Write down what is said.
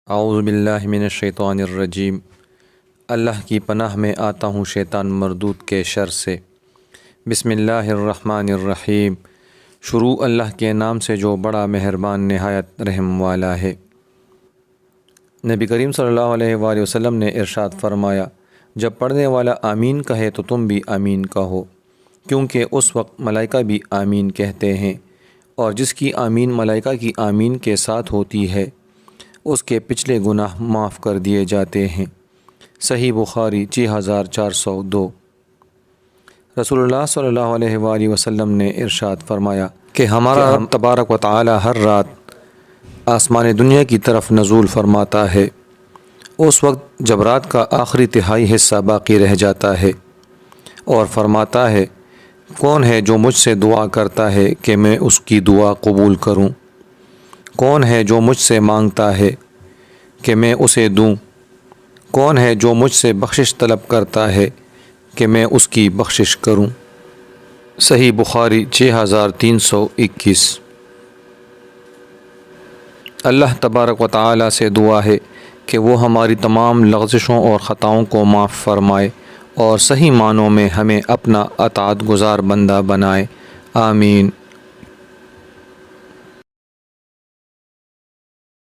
اعوذ باللہ من الشیطان الرجیم۔ اللہ کی پناہ میں آتا ہوں شیطان مردود کے شر سے۔ بسم اللہ الرحمن الرحیم۔ شروع اللہ کے نام سے جو بڑا مہربان نہایت رحم والا ہے۔ نبی کریم صلی اللہ علیہ وآلہ وسلم نے ارشاد فرمایا، جب پڑھنے والا آمین کہے تو تم بھی آمین کہو، کیونکہ اس وقت ملائکہ بھی آمین کہتے ہیں، اور جس کی آمین ملائکہ کی آمین کے ساتھ ہوتی ہے اس کے پچھلے گناہ معاف کر دیے جاتے ہیں۔ صحیح بخاری 6402۔ رسول اللہ صلی اللہ علیہ وآلہ وسلم نے ارشاد فرمایا کہ ہمارا رب تبارک و تعالی ہر رات آسمان دنیا کی طرف نزول فرماتا ہے، اس وقت جب رات کا آخری تہائی حصہ باقی رہ جاتا ہے، اور فرماتا ہے، کون ہے جو مجھ سے دعا کرتا ہے کہ میں اس کی دعا قبول کروں؟ کون ہے جو مجھ سے مانگتا ہے کہ میں اسے دوں؟ کون ہے جو مجھ سے بخشش طلب کرتا ہے کہ میں اس کی بخشش کروں؟ صحیح بخاری 6321۔ اللہ تبارک و تعالی سے دعا ہے کہ وہ ہماری تمام لغزشوں اور خطاؤں کو معاف فرمائے اور صحیح معنوں میں ہمیں اپنا اطاعت گزار بندہ بنائے۔ آمین۔